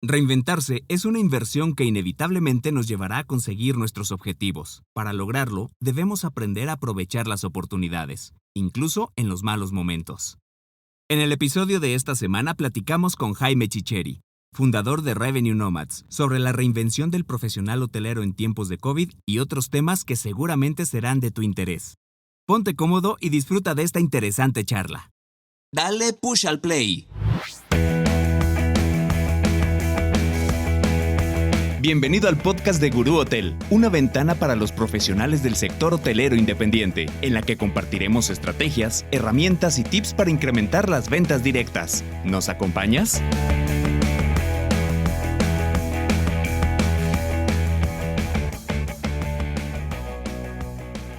Reinventarse es una inversión que inevitablemente nos llevará a conseguir nuestros objetivos. Para lograrlo, debemos aprender a aprovechar las oportunidades, incluso en los malos momentos. En el episodio de esta semana platicamos con Jaime Chicheri, fundador de Revenue Nomads, sobre la reinvención del profesional hotelero en tiempos de COVID y otros temas que seguramente serán de tu interés. Ponte cómodo y disfruta de esta interesante charla. Dale push al play. Bienvenido al podcast de Gurú Hotel, una ventana para los profesionales del sector hotelero independiente, en la que compartiremos estrategias, herramientas y tips para incrementar las ventas directas. ¿Nos acompañas?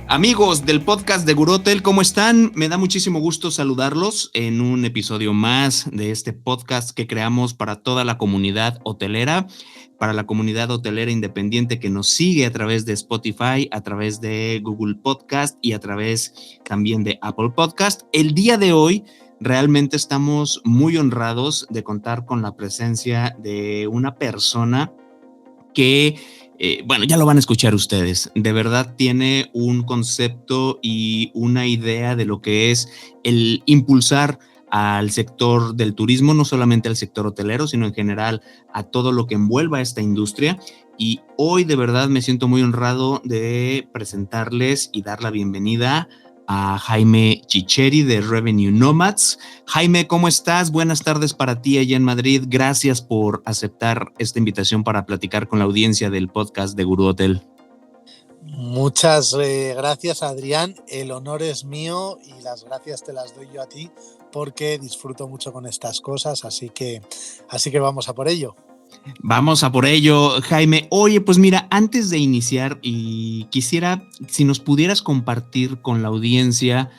Amigos del podcast de Gurú Hotel, ¿cómo están? Me da muchísimo gusto saludarlos en un episodio más de este podcast que creamos para toda la comunidad hotelera, para la comunidad hotelera independiente que nos sigue a través de Spotify, a través de Google Podcast y a través también de Apple Podcast. El día de hoy realmente estamos muy honrados de contar con la presencia de una persona que, bueno, ya lo van a escuchar ustedes. De verdad tiene un concepto y una idea de lo que es el impulsar al sector del turismo, no solamente al sector hotelero, sino en general a todo lo que envuelva esta industria. Y hoy de verdad me siento muy honrado de presentarles y dar la bienvenida a Jaime Chicheri de Revenue Nomads. Jaime, ¿cómo estás? Buenas tardes para ti allá en Madrid. Gracias por aceptar esta invitación para platicar con la audiencia del podcast de Gurú Hotel. Muchas gracias, Adrián. El honor es mío y las gracias te las doy yo a ti porque disfruto mucho con estas cosas, así que vamos a por ello. Vamos a por ello, Jaime. Oye, pues mira, antes de iniciar, y quisiera, si nos pudieras compartir con la audiencia,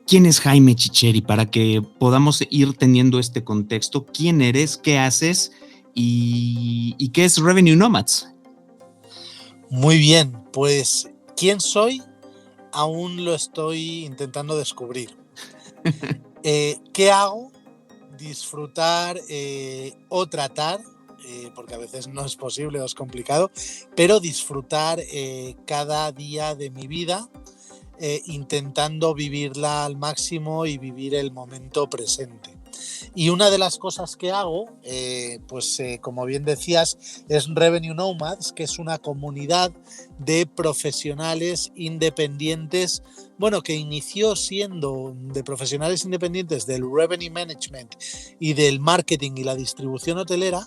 ¿quién es Jaime Chicheri? Para que podamos ir teniendo este contexto. ¿Quién eres? ¿Qué haces? ¿Y qué es Revenue Nomads? Muy bien, pues ¿quién soy? Aún lo estoy intentando descubrir. ¿Qué hago? Disfrutar o tratar, porque a veces no es posible o es complicado, pero disfrutar cada día de mi vida, intentando vivirla al máximo y vivir el momento presente. Y una de las cosas que hago, como bien decías, es Revenue Nomads, que es una comunidad de profesionales independientes, que inició siendo de profesionales independientes del Revenue Management y del marketing y la distribución hotelera,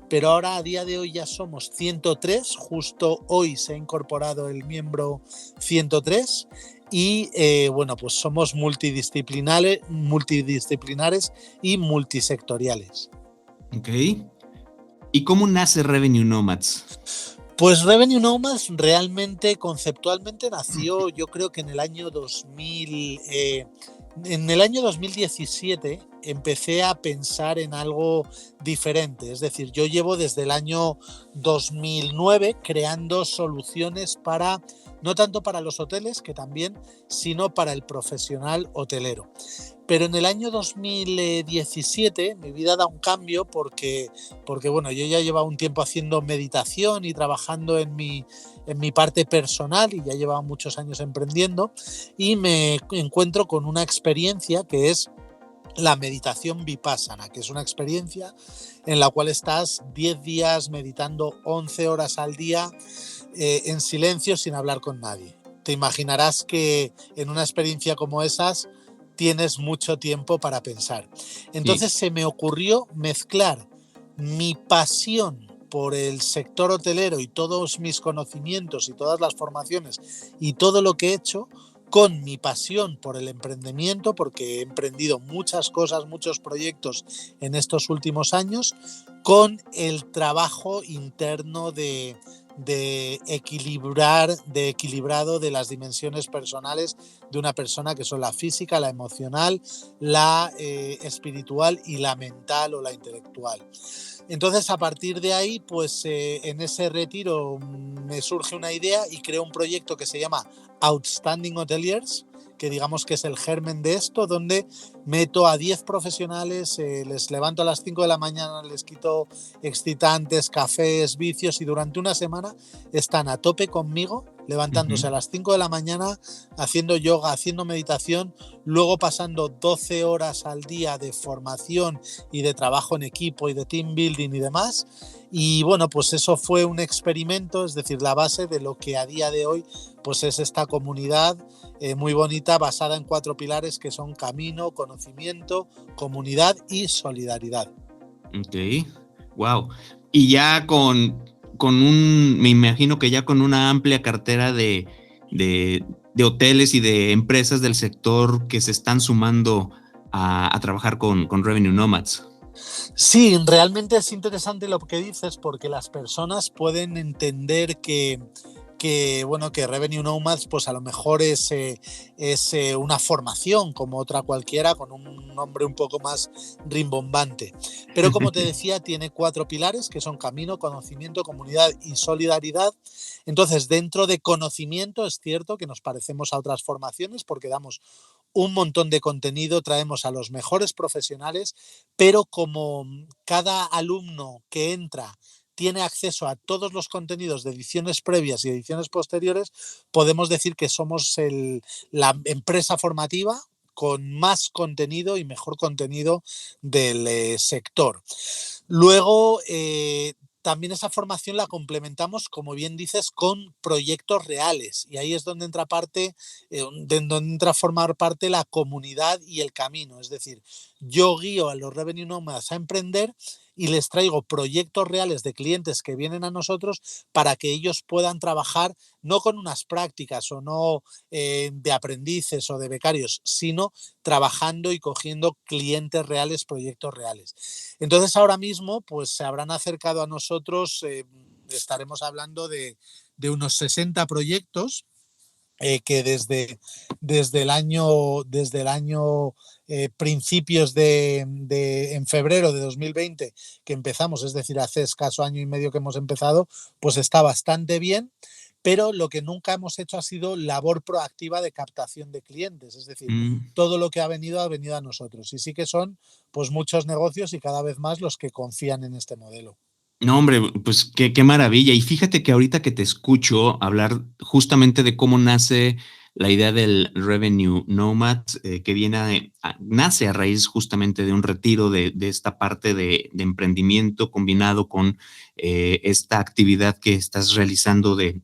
pero ahora a día de hoy ya somos 103, justo hoy se ha incorporado el miembro 103 y pues somos multidisciplinares y multisectoriales. Ok. ¿Y cómo nace Revenue Nomads? Pues Revenue Nomads realmente, conceptualmente nació, yo creo que en el año 2000, en el año 2017 empecé a pensar en algo diferente. Es decir, yo llevo desde el año 2009 creando soluciones para, no tanto para los hoteles, que también, sino para el profesional hotelero. Pero en el año 2017 mi vida da un cambio porque yo ya llevaba un tiempo haciendo meditación y trabajando en mi parte personal y ya llevaba muchos años emprendiendo y me encuentro con una experiencia que es la meditación Vipassana, que es una experiencia en la cual estás 10 días meditando 11 horas al día en silencio sin hablar con nadie. Te imaginarás que en una experiencia como esas tienes mucho tiempo para pensar. Entonces se me ocurrió mezclar mi pasión por el sector hotelero y todos mis conocimientos y todas las formaciones y todo lo que he hecho con mi pasión por el emprendimiento, porque he emprendido muchas cosas, muchos proyectos en estos últimos años, con el trabajo interno de equilibrado de las dimensiones personales de una persona, que son la física, la emocional, la espiritual y la mental o la intelectual. Entonces, a partir de ahí, en ese retiro me surge una idea y creo un proyecto que se llama Outstanding Hoteliers, que digamos que es el germen de esto, donde meto a 10 profesionales, les levanto a las 5 de la mañana, les quito excitantes, cafés, vicios y durante una semana están a tope conmigo, levantándose a las 5 de la mañana, haciendo yoga, haciendo meditación, luego pasando 12 horas al día de formación y de trabajo en equipo y de team building y demás. Y bueno, pues eso fue un experimento, es decir, la base de lo que a día de hoy pues es esta comunidad muy bonita, basada en 4 pilares que son camino, conocimiento, comunidad y solidaridad. Ok, wow. Y ya me imagino que ya con una amplia cartera de hoteles y de empresas del sector que se están sumando a trabajar con Revenue Nomads. Sí, realmente es interesante lo que dices porque las personas pueden entender bueno, que Revenue Nomads pues a lo mejor es una formación como otra cualquiera con un nombre un poco más rimbombante. Pero como te decía, tiene 4 pilares que son camino, conocimiento, comunidad y solidaridad. Entonces, dentro de conocimiento es cierto que nos parecemos a otras formaciones porque damos un montón de contenido, traemos a los mejores profesionales, pero como cada alumno que entra tiene acceso a todos los contenidos de ediciones previas y ediciones posteriores, podemos decir que somos la empresa formativa con más contenido y mejor contenido del sector. Luego, también esa formación la complementamos, como bien dices, con proyectos reales. Y ahí es donde donde entra a formar parte la comunidad y el camino. Es decir, yo guío a los Revenue Nomads a emprender y les traigo proyectos reales de clientes que vienen a nosotros para que ellos puedan trabajar no con unas prácticas o no de aprendices o de becarios, sino trabajando y cogiendo clientes reales, proyectos reales. Entonces ahora mismo pues se habrán acercado a nosotros, estaremos hablando de unos 60 proyectos que desde el año principios en febrero de 2020 que empezamos, es decir, hace escaso año y medio que hemos empezado, pues está bastante bien, pero lo que nunca hemos hecho ha sido labor proactiva de captación de clientes, es decir, todo lo que ha venido a nosotros. Y sí que son pues muchos negocios y cada vez más los que confían en este modelo. No, hombre, pues qué maravilla. Y fíjate que ahorita que te escucho hablar justamente de cómo nace la idea del Revenue Nomad, que nace a raíz justamente de un retiro de esta parte de emprendimiento combinado con esta actividad que estás realizando de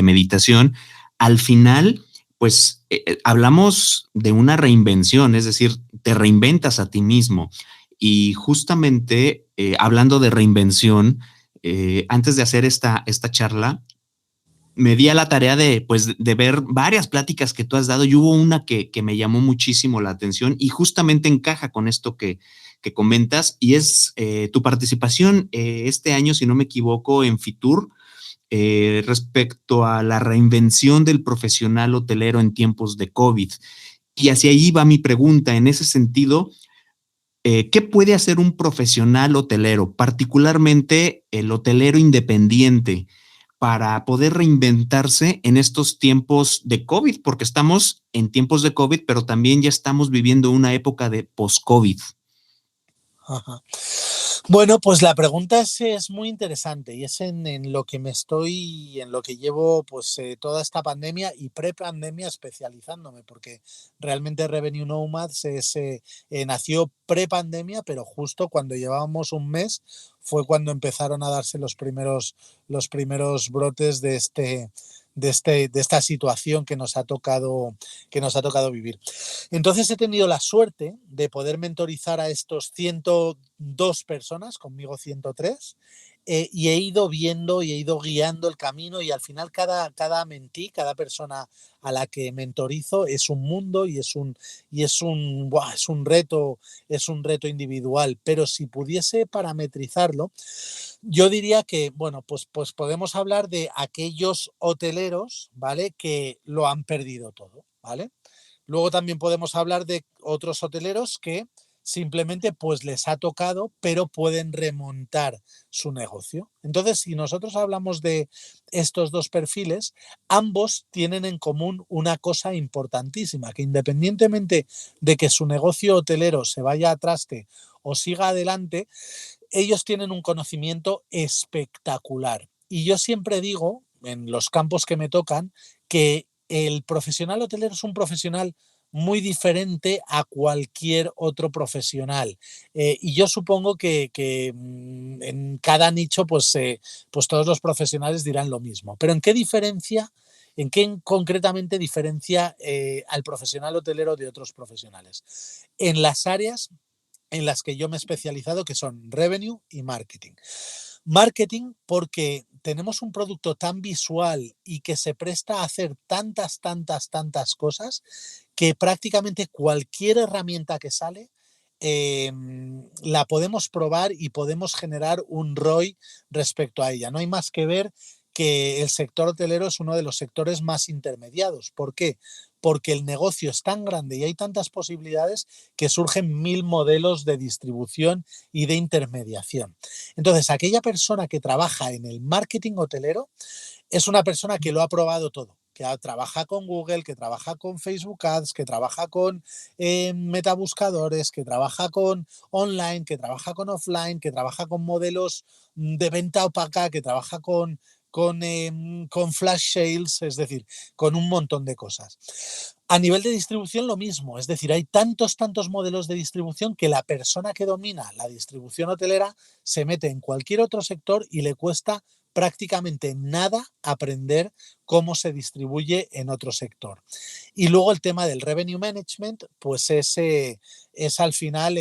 meditación. Al final, pues hablamos de una reinvención, es decir, te reinventas a ti mismo. Y justamente hablando de reinvención, antes de hacer esta charla, me di a la tarea de ver varias pláticas que tú has dado y hubo una que me llamó muchísimo la atención y justamente encaja con esto que comentas y es tu participación este año, si no me equivoco, en Fitur, respecto a la reinvención del profesional hotelero en tiempos de COVID. Y hacia ahí va mi pregunta. En ese sentido, ¿qué puede hacer un profesional hotelero, particularmente el hotelero independiente, para poder reinventarse en estos tiempos de COVID? Porque estamos en tiempos de COVID, pero también ya estamos viviendo una época de post-COVID. Ajá. Bueno, pues la pregunta es muy interesante y es en lo que en lo que llevo pues toda esta pandemia y pre-pandemia especializándome, porque realmente Revenue Nomads nació pre-pandemia, pero justo cuando llevábamos un mes fue cuando empezaron a darse los primeros brotes de esta situación que nos ha tocado vivir. Entonces he tenido la suerte de poder mentorizar a estos 102 personas, conmigo 103, y he ido viendo y he ido guiando el camino y al final cada mentí, cada persona a la que mentorizo es un mundo y es un reto individual, pero si pudiese parametrizarlo, yo diría que, bueno, pues podemos hablar de aquellos hoteleros, ¿vale? Que lo han perdido todo, ¿vale? Luego también podemos hablar de otros hoteleros que simplemente pues les ha tocado, pero pueden remontar su negocio. Entonces, si nosotros hablamos de estos dos perfiles, ambos tienen en común una cosa importantísima, que independientemente de que su negocio hotelero se vaya a traste o siga adelante, ellos tienen un conocimiento espectacular. Y yo siempre digo, en los campos que me tocan, que el profesional hotelero es un profesional muy diferente a cualquier otro profesional. Y yo supongo que en cada nicho, pues todos los profesionales dirán lo mismo. Pero ¿en qué diferencia, en qué concretamente diferencia al profesional hotelero de otros profesionales? En las áreas en las que yo me he especializado, que son revenue y marketing. Marketing porque tenemos un producto tan visual y que se presta a hacer tantas cosas que prácticamente cualquier herramienta que sale la podemos probar y podemos generar un ROI respecto a ella. No hay más que ver que el sector hotelero es uno de los sectores más intermediados. ¿Por qué? Porque el negocio es tan grande y hay tantas posibilidades que surgen 1000 modelos de distribución y de intermediación. Entonces, aquella persona que trabaja en el marketing hotelero es una persona que lo ha probado todo, que trabaja con Google, que trabaja con Facebook Ads, que trabaja con metabuscadores, que trabaja con online, que trabaja con offline, que trabaja con modelos de venta opaca, que trabaja con flash sales, es decir, con un montón de cosas. A nivel de distribución lo mismo, es decir, hay tantos modelos de distribución que la persona que domina la distribución hotelera se mete en cualquier otro sector y le cuesta prácticamente nada aprender cómo se distribuye en otro sector. Y luego el tema del revenue management, pues es al final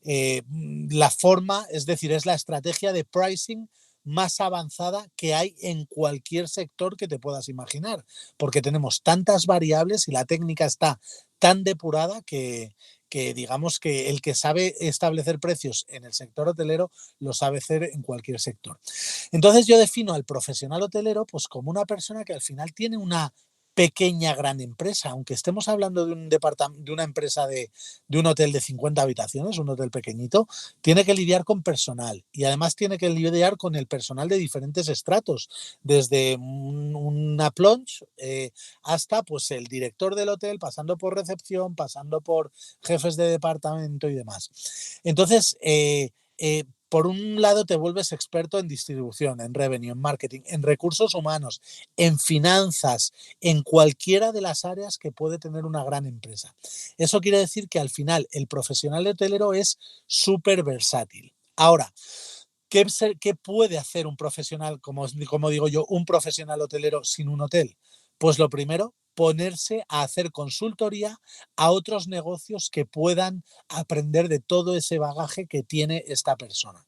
la forma, es decir, es la estrategia de pricing más avanzada que hay en cualquier sector que te puedas imaginar, porque tenemos tantas variables y la técnica está tan depurada que digamos que el que sabe establecer precios en el sector hotelero lo sabe hacer en cualquier sector. Entonces yo defino al profesional hotelero pues como una persona que al final tiene una pequeña gran empresa, aunque estemos hablando de un departamento, de una empresa de un hotel de 50 habitaciones, un hotel pequeñito, tiene que lidiar con personal y además tiene que lidiar con el personal de diferentes estratos, desde una plonge hasta pues el director del hotel, pasando por recepción, pasando por jefes de departamento y demás. Entonces, por un lado te vuelves experto en distribución, en revenue, en marketing, en recursos humanos, en finanzas, en cualquiera de las áreas que puede tener una gran empresa. Eso quiere decir que al final el profesional hotelero es súper versátil. Ahora, ¿qué puede hacer un profesional, como digo yo, un profesional hotelero sin un hotel? Pues lo primero, ponerse a hacer consultoría a otros negocios que puedan aprender de todo ese bagaje que tiene esta persona.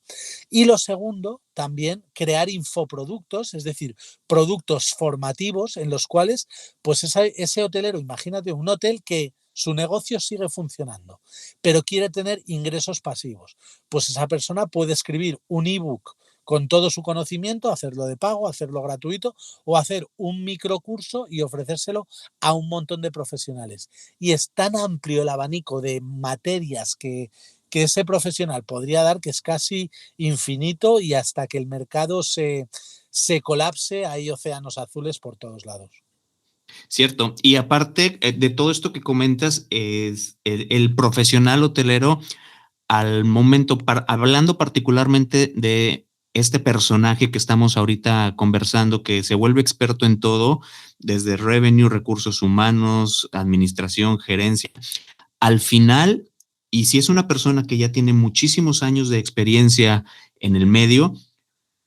Y lo segundo, también crear infoproductos, es decir, productos formativos en los cuales, pues ese hotelero, imagínate un hotel que su negocio sigue funcionando, pero quiere tener ingresos pasivos. Pues esa persona puede escribir un ebook con todo su conocimiento, hacerlo de pago, hacerlo gratuito o hacer un microcurso y ofrecérselo a un montón de profesionales. Y es tan amplio el abanico de materias que ese profesional podría dar que es casi infinito y hasta que el mercado se colapse hay océanos azules por todos lados. Cierto. Y aparte de todo esto que comentas, es el profesional hotelero al momento, hablando particularmente de este personaje que estamos ahorita conversando, que se vuelve experto en todo, desde revenue, recursos humanos, administración, gerencia, al final, y si es una persona que ya tiene muchísimos años de experiencia en el medio,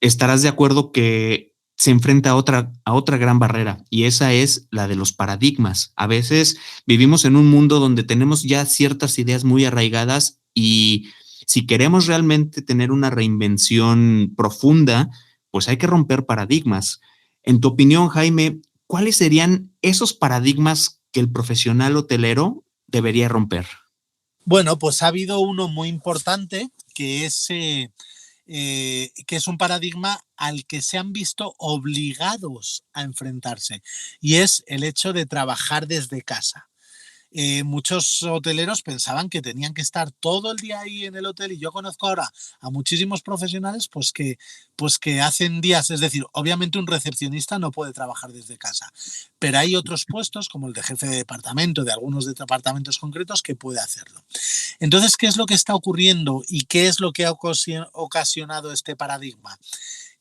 estarás de acuerdo que se enfrenta a otra gran barrera y esa es la de los paradigmas. A veces vivimos en un mundo donde tenemos ya ciertas ideas muy arraigadas y si queremos realmente tener una reinvención profunda, pues hay que romper paradigmas. En tu opinión, Jaime, ¿cuáles serían esos paradigmas que el profesional hotelero debería romper? Bueno, pues ha habido uno muy importante que es un paradigma al que se han visto obligados a enfrentarse y es el hecho de trabajar desde casa. muchos hoteleros pensaban que tenían que estar todo el día ahí en el hotel, y yo conozco ahora a muchísimos profesionales pues que hacen días, es decir, obviamente un recepcionista no puede trabajar desde casa, pero hay otros puestos como el de jefe de departamento, de algunos departamentos concretos, que puede hacerlo. Entonces, ¿qué es lo que está ocurriendo y qué es lo que ha ocasionado este paradigma?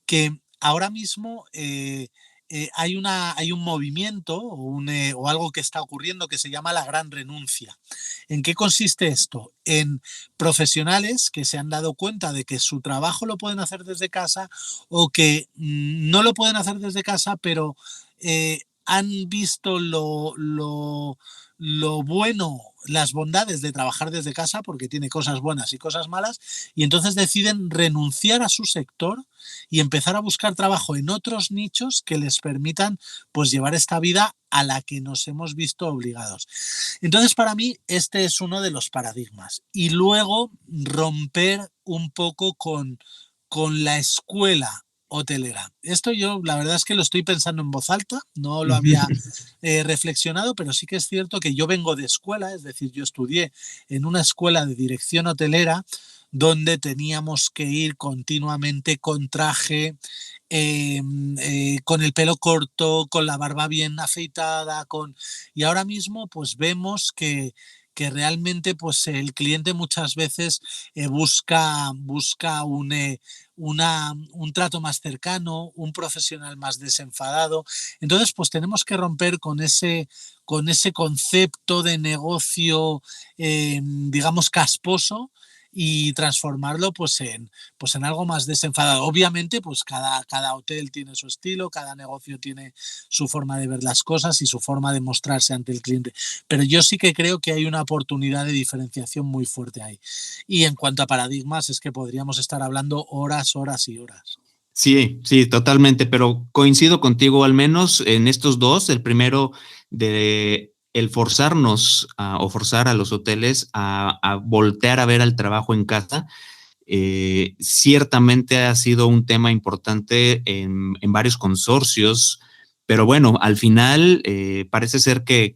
Que ahora mismo hay un movimiento o algo que está ocurriendo que se llama la gran renuncia. ¿En qué consiste esto? En profesionales que se han dado cuenta de que su trabajo lo pueden hacer desde casa, o que no lo pueden hacer desde casa, pero han visto lo bueno, las bondades de trabajar desde casa, porque tiene cosas buenas y cosas malas, y entonces deciden renunciar a su sector y empezar a buscar trabajo en otros nichos que les permitan pues llevar esta vida a la que nos hemos visto obligados. Entonces, para mí, este es uno de los paradigmas. Y luego romper un poco con la escuela hotelera. Esto yo la verdad es que lo estoy pensando en voz alta, no lo había reflexionado, pero sí que es cierto que yo vengo de escuela, es decir, yo estudié en una escuela de dirección hotelera donde teníamos que ir continuamente con traje, con el pelo corto, con la barba bien afeitada, y ahora mismo pues vemos que realmente pues el cliente muchas veces busca un trato más cercano, un profesional más desenfadado. Entonces, pues tenemos que romper con ese concepto de negocio, digamos, casposo, y transformarlo pues en algo más desenfadado. Obviamente, pues cada hotel tiene su estilo, cada negocio tiene su forma de ver las cosas y su forma de mostrarse ante el cliente. Pero yo sí que creo que hay una oportunidad de diferenciación muy fuerte ahí. Y en cuanto a paradigmas, es que podríamos estar hablando horas, horas y horas. Sí, sí, totalmente, pero coincido contigo al menos en estos dos. El primero de el forzarnos o forzar a los hoteles a voltear a ver al trabajo en casa. Ciertamente ha sido un tema importante en varios consorcios, pero bueno, al final parece ser que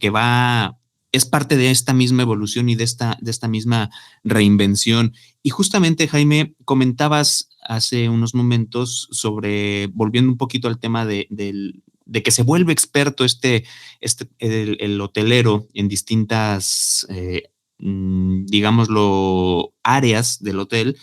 es parte de esta misma evolución y de esta misma reinvención. Y justamente, Jaime, comentabas hace unos momentos sobre, volviendo un poquito al tema de que se vuelve experto el hotelero en distintas, digámoslo, áreas del hotel,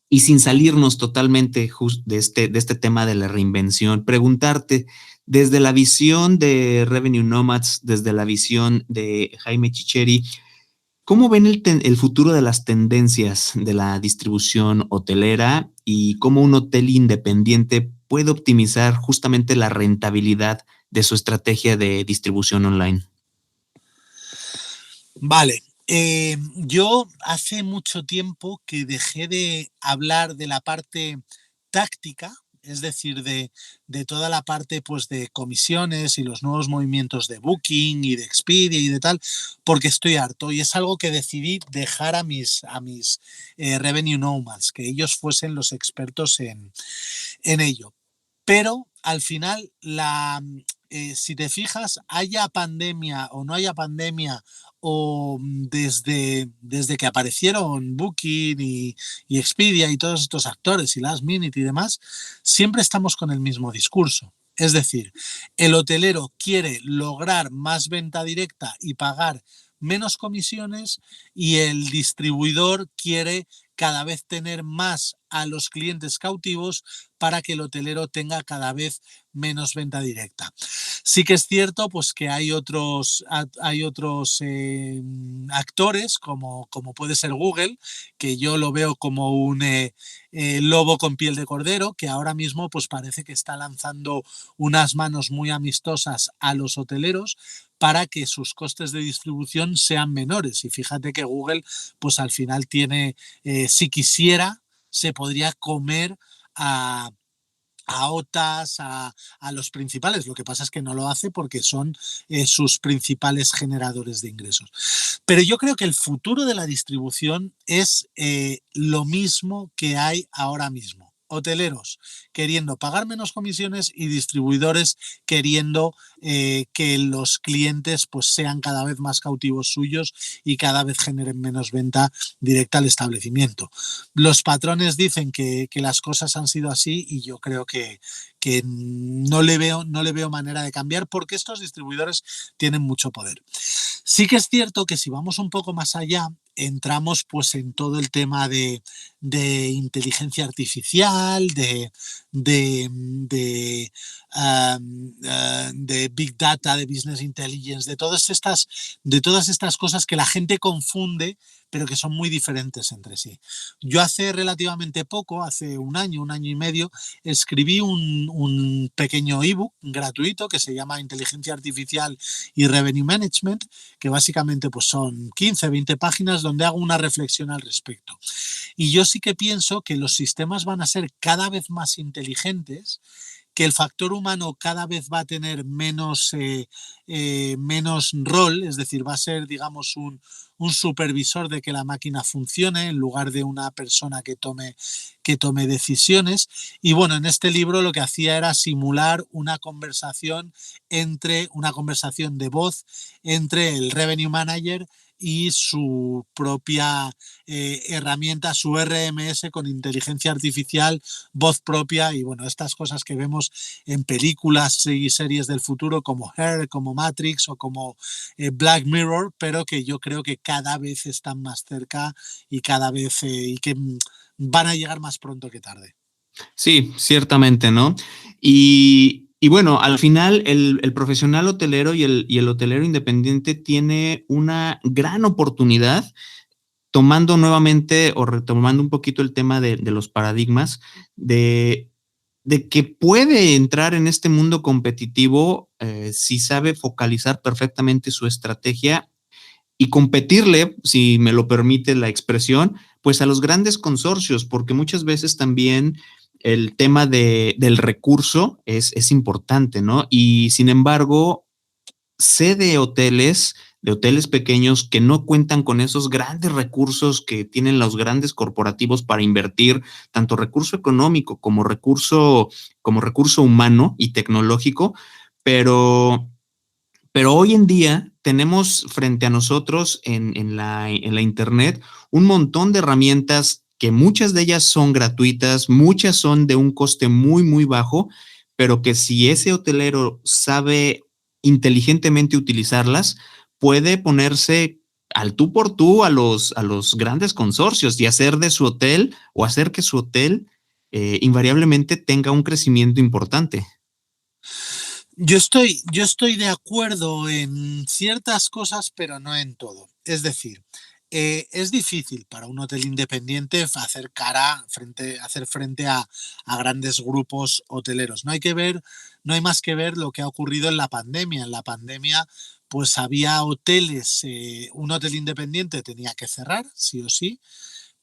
y sin salirnos totalmente de este tema de la reinvención, preguntarte desde la visión de Revenue Nomads, desde la visión de Jaime Chicheri, ¿cómo ven el futuro de las tendencias de la distribución hotelera y cómo un hotel independiente puede optimizar justamente la rentabilidad de su estrategia de distribución online? Vale. Yo hace mucho tiempo que dejé de hablar de la parte táctica, es decir, de toda la parte pues, de comisiones y los nuevos movimientos de Booking y de Expedia y de tal, porque estoy harto, y es algo que decidí dejar a mis Revenue Nomads, que ellos fuesen los expertos en ello. Pero al final, si te fijas, haya pandemia o no haya pandemia, o desde que aparecieron Booking y Expedia y todos estos actores y Last Minute y demás, siempre estamos con el mismo discurso. Es decir, el hotelero quiere lograr más venta directa y pagar menos comisiones, y el distribuidor quiere cada vez tener más a los clientes cautivos para que el hotelero tenga cada vez menos venta directa. Sí que es cierto pues, que hay otros actores, como puede ser Google, que yo lo veo como un lobo con piel de cordero, que ahora mismo pues, parece que está lanzando unas manos muy amistosas a los hoteleros para que sus costes de distribución sean menores. Y fíjate que Google, pues al final tiene, si quisiera, se podría comer a OTAs, a los principales. Lo que pasa es que no lo hace porque son sus principales generadores de ingresos. Pero yo creo que el futuro de la distribución es lo mismo que hay ahora mismo. hoteleros queriendo pagar menos comisiones y distribuidores queriendo que los clientes pues sean cada vez más cautivos suyos y cada vez generen menos venta directa al establecimiento. Los patrones dicen que las cosas han sido así y yo creo que no le veo manera de cambiar porque estos distribuidores tienen mucho poder. Sí que es cierto que si vamos un poco más allá, entramos pues en todo el tema de inteligencia artificial, de, de Big Data, de Business Intelligence, de todas estas cosas que la gente confunde, pero que son muy diferentes entre sí. Yo hace relativamente poco, hace un año y medio, escribí un pequeño ebook gratuito que se llama Inteligencia Artificial y Revenue Management, que básicamente pues son 15, 20 páginas donde hago una reflexión al respecto. Y yo sí que pienso que los sistemas van a ser cada vez más inteligentes, que el factor humano cada vez va a tener menos rol, es decir, va a ser, digamos, un supervisor de que la máquina funcione en lugar de una persona que tome decisiones. Y bueno, en este libro lo que hacía era simular una conversación de voz entre el Revenue Manager y su propia herramienta, su RMS con inteligencia artificial, voz propia y bueno, estas cosas que vemos en películas y series del futuro como Her, como Matrix o como Black Mirror, pero que yo creo que cada vez están más cerca y cada vez y que van a llegar más pronto que tarde. Sí, ciertamente, ¿no? Y bueno, al final el profesional hotelero y el hotelero independiente tiene una gran oportunidad tomando nuevamente o retomando un poquito el tema de los paradigmas, de que puede entrar en este mundo competitivo si sabe focalizar perfectamente su estrategia y competirle, si me lo permite la expresión, pues a los grandes consorcios, porque muchas veces también el tema del recurso es importante, ¿no? Y sin embargo, sé de hoteles pequeños que no cuentan con esos grandes recursos que tienen los grandes corporativos para invertir, tanto recurso económico como recurso humano y tecnológico, pero hoy en día tenemos frente a nosotros en la Internet un montón de herramientas que muchas de ellas son gratuitas, muchas son de un coste muy, muy bajo, pero que si ese hotelero sabe inteligentemente utilizarlas, puede ponerse al tú por tú a los grandes consorcios y hacer de su hotel o hacer que su hotel invariablemente tenga un crecimiento importante. Yo estoy de acuerdo en ciertas cosas, pero no en todo. Es decir, es difícil para un hotel independiente hacer frente a grandes grupos hoteleros. No hay más que ver lo que ha ocurrido en la pandemia. En la pandemia, pues había hoteles, un hotel independiente tenía que cerrar, sí o sí,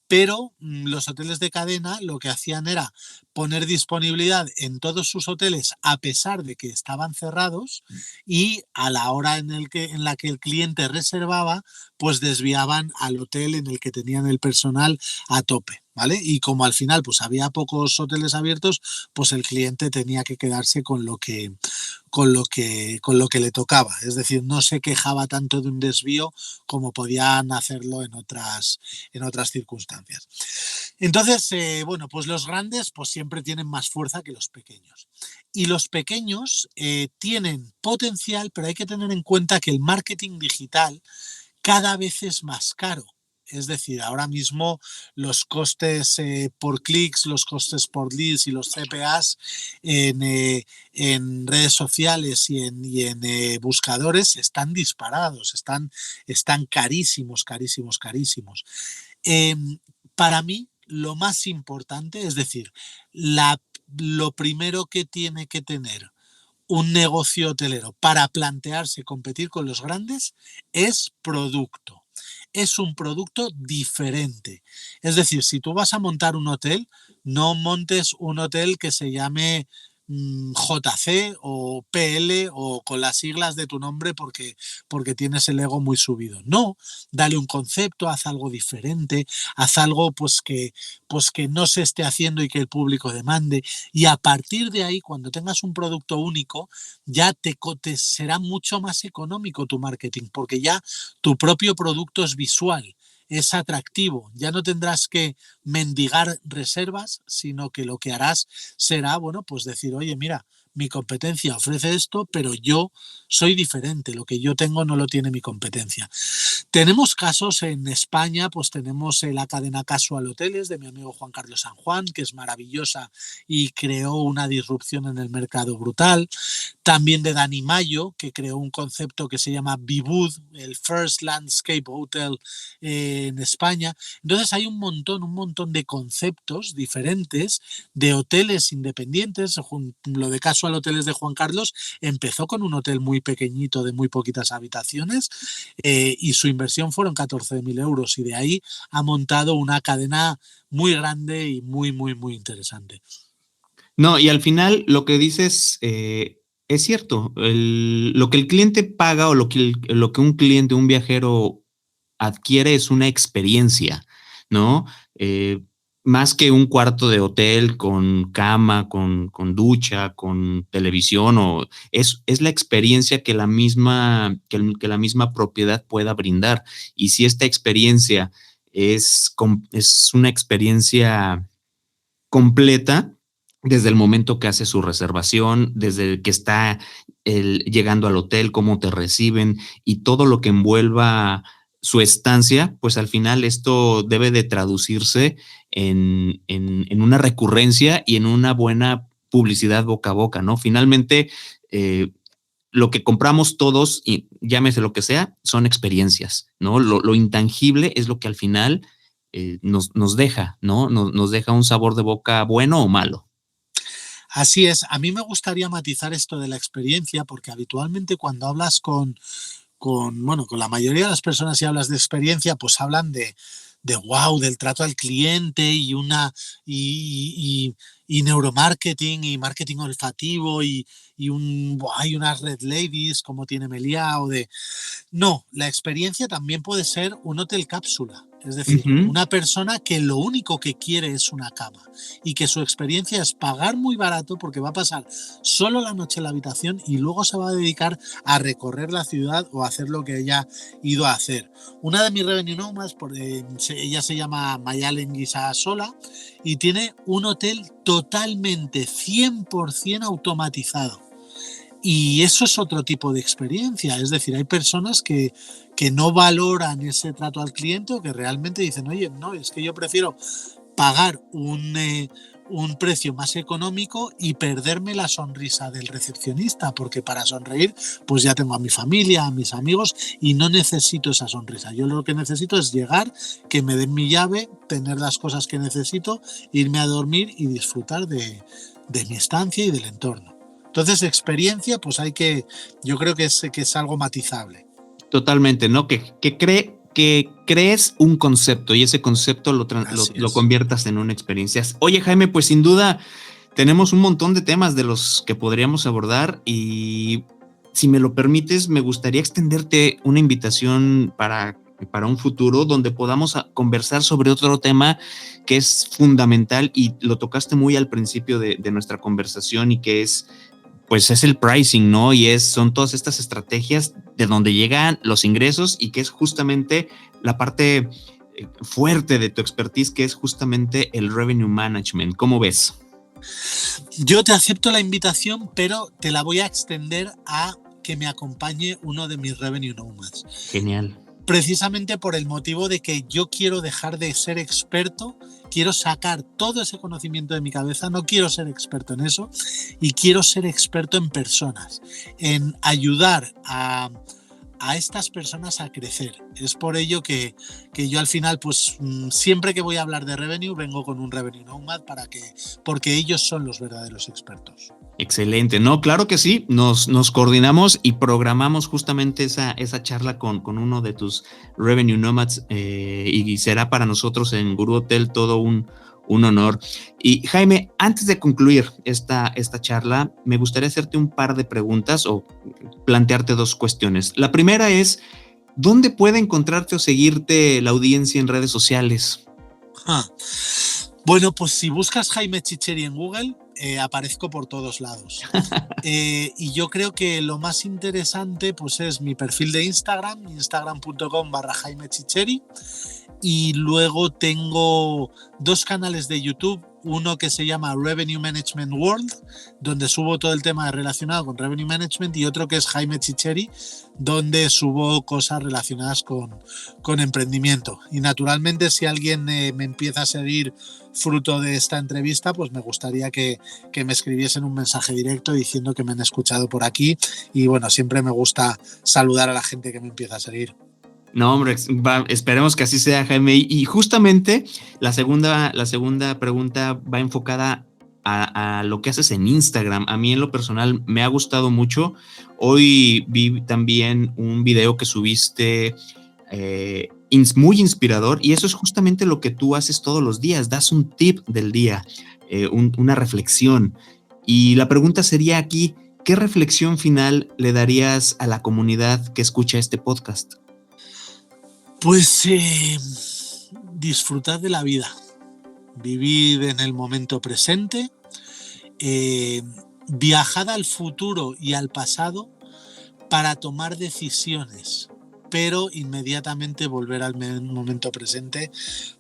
pero los hoteles de cadena lo que hacían era poner disponibilidad en todos sus hoteles a pesar de que estaban cerrados y a la hora en la que el cliente reservaba, pues desviaban al hotel en el que tenían el personal a tope. ¿Vale? Y como al final pues había pocos hoteles abiertos, pues el cliente tenía que quedarse con lo que le tocaba. Es decir, no se quejaba tanto de un desvío como podían hacerlo en otras circunstancias. Entonces, bueno, pues los grandes pues siempre tienen más fuerza que los pequeños. Y los pequeños tienen potencial, pero hay que tener en cuenta que el marketing digital cada vez es más caro. Es decir, ahora mismo los costes por clics, los costes por leads y los CPAs en redes sociales y en buscadores están disparados, están carísimos, carísimos, carísimos. Eh, para mí, lo más importante, es decir, lo primero que tiene que tener un negocio hotelero para plantearse competir con los grandes es producto. Es un producto diferente. Es decir, si tú vas a montar un hotel, no montes un hotel que se llame JC o PL o con las siglas de tu nombre porque tienes el ego muy subido. No, dale un concepto, haz algo diferente, haz algo pues que no se esté haciendo y que el público demande. Y a partir de ahí, cuando tengas un producto único, ya te será mucho más económico tu marketing, porque ya tu propio producto es visual, es atractivo. Ya no tendrás que mendigar reservas, sino que lo que harás será, bueno, pues decir, oye, mira, mi competencia ofrece esto, pero yo soy diferente. Lo que yo tengo no lo tiene mi competencia. Tenemos casos en España, pues tenemos la cadena Casual Hoteles de mi amigo Juan Carlos San Juan, que es maravillosa y creó una disrupción en el mercado brutal. También de Dani Mayo, que creó un concepto que se llama Vivud, el First Landscape Hotel en España. Entonces hay un montón de conceptos diferentes de hoteles independientes. Lo de Casual Hoteles de Juan Carlos empezó con un hotel muy pequeñito de muy poquitas habitaciones y su inversión fueron 14.000 euros y de ahí ha montado una cadena muy grande y muy interesante. No, y al final lo que dices es cierto. Lo que el cliente paga o lo que un cliente, un viajero adquiere es una experiencia, ¿no? Más que un cuarto de hotel con cama, con ducha, con televisión, es la experiencia que la misma propiedad pueda brindar. Y si esta experiencia es una experiencia completa, desde el momento que hace su reservación, desde que está llegando al hotel, cómo te reciben y todo lo que envuelva su estancia, pues al final esto debe de traducirse en una recurrencia y en una buena publicidad boca a boca, ¿no? Finalmente, lo que compramos todos, y llámese lo que sea, son experiencias, ¿no? Lo intangible es lo que al final nos deja, ¿no? Nos deja un sabor de boca bueno o malo. Así es. A mí me gustaría matizar esto de la experiencia, porque habitualmente cuando hablas con la mayoría de las personas, si hablas de experiencia, pues hablan de wow, del trato al cliente y neuromarketing y marketing olfativo y hay unas red ladies como tiene Meliá No, la experiencia también puede ser un hotel cápsula. Es decir, una persona que lo único que quiere es una cama y que su experiencia es pagar muy barato porque va a pasar solo la noche en la habitación y luego se va a dedicar a recorrer la ciudad o a hacer lo que haya ido a hacer. Una de mis revenue nomads, ella se llama Mayalen Guisasola y tiene un hotel totalmente 100% automatizado. Y eso es otro tipo de experiencia, es decir, hay personas que no valoran ese trato al cliente o que realmente dicen, oye, no, es que yo prefiero pagar un precio más económico y perderme la sonrisa del recepcionista, porque para sonreír pues ya tengo a mi familia, a mis amigos y no necesito esa sonrisa. Yo lo que necesito es llegar, que me den mi llave, tener las cosas que necesito, irme a dormir y disfrutar de mi estancia y del entorno. Entonces, experiencia, pues yo creo que es algo matizable. Totalmente, ¿no? Que crees un concepto y ese concepto lo conviertas en una experiencia. Oye, Jaime, pues sin duda tenemos un montón de temas de los que podríamos abordar y si me lo permites, me gustaría extenderte una invitación para un futuro donde podamos conversar sobre otro tema que es fundamental y lo tocaste muy al principio de nuestra conversación y que es el pricing, ¿no? Y son todas estas estrategias de donde llegan los ingresos y que es justamente la parte fuerte de tu expertise, que es justamente el revenue management. ¿Cómo ves? Yo te acepto la invitación, pero te la voy a extender a que me acompañe uno de mis revenue nomads. Genial. Precisamente por el motivo de que yo quiero dejar de ser experto, quiero sacar todo ese conocimiento de mi cabeza, no quiero ser experto en eso y quiero ser experto en personas, en ayudar a estas personas a crecer. Es por ello que yo al final, pues siempre que voy a hablar de revenue, vengo con un revenue nomad porque ellos son los verdaderos expertos. Excelente, no, claro que sí, nos coordinamos y programamos justamente esa charla con uno de tus revenue nomads y será para nosotros en Gurú Hotel todo un un honor. Y Jaime, antes de concluir esta charla, me gustaría hacerte un par de preguntas o plantearte dos cuestiones. La primera es, ¿dónde puede encontrarte o seguirte la audiencia en redes sociales? Bueno, pues si buscas Jaime Chicheri en Google, aparezco por todos lados. Y yo creo que lo más interesante pues es mi perfil de Instagram, instagram.com/Jaime Chicheri. Y luego tengo 2 canales de YouTube, uno que se llama Revenue Management World, donde subo todo el tema relacionado con Revenue Management, y otro que es Jaime Chicheri, donde subo cosas relacionadas con emprendimiento. Y naturalmente, si alguien me empieza a seguir fruto de esta entrevista, pues me gustaría que me escribiesen un mensaje directo diciendo que me han escuchado por aquí. Y bueno, siempre me gusta saludar a la gente que me empieza a seguir. No, hombre, esperemos que así sea, Jaime. Y justamente la segunda pregunta va enfocada a lo que haces en Instagram. A mí en lo personal me ha gustado mucho. Hoy vi también un video que subiste muy inspirador, y eso es justamente lo que tú haces todos los días. Das un tip del día, una reflexión. Y la pregunta sería aquí, ¿qué reflexión final le darías a la comunidad que escucha este podcast? Pues disfrutad de la vida, vivid en el momento presente, viajad al futuro y al pasado para tomar decisiones, pero inmediatamente volver al momento presente,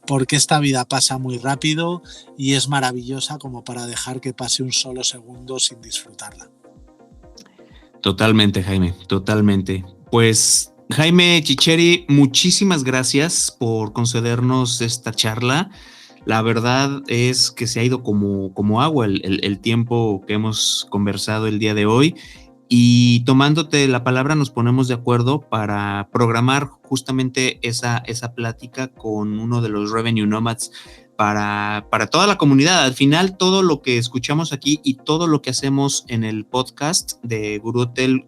porque esta vida pasa muy rápido y es maravillosa como para dejar que pase un solo segundo sin disfrutarla. Totalmente, Jaime, totalmente. Pues Jaime Chicheri, muchísimas gracias por concedernos esta charla. La verdad es que se ha ido como agua el tiempo que hemos conversado el día de hoy, y tomándote la palabra nos ponemos de acuerdo para programar justamente esa plática con uno de los Revenue Nomads para toda la comunidad. Al final, todo lo que escuchamos aquí y todo lo que hacemos en el podcast de Gurú Hotel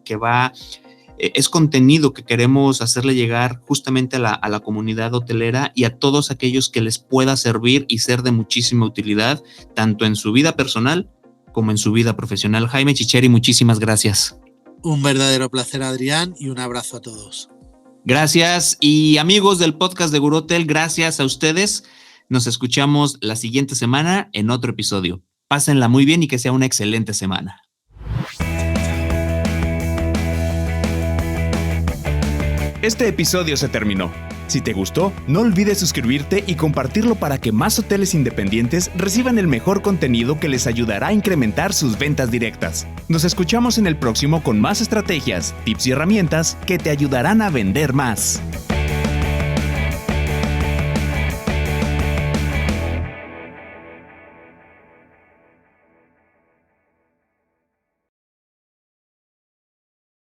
es contenido que queremos hacerle llegar justamente a la comunidad hotelera y a todos aquellos que les pueda servir y ser de muchísima utilidad, tanto en su vida personal como en su vida profesional. Jaime Chicheri, muchísimas gracias. Un verdadero placer, Adrián, y un abrazo a todos. Gracias, y amigos del podcast de Gurú Hotel, gracias a ustedes. Nos escuchamos la siguiente semana en otro episodio. Pásenla muy bien y que sea una excelente semana. Este episodio se terminó. Si te gustó, no olvides suscribirte y compartirlo para que más hoteles independientes reciban el mejor contenido que les ayudará a incrementar sus ventas directas. Nos escuchamos en el próximo con más estrategias, tips y herramientas que te ayudarán a vender más.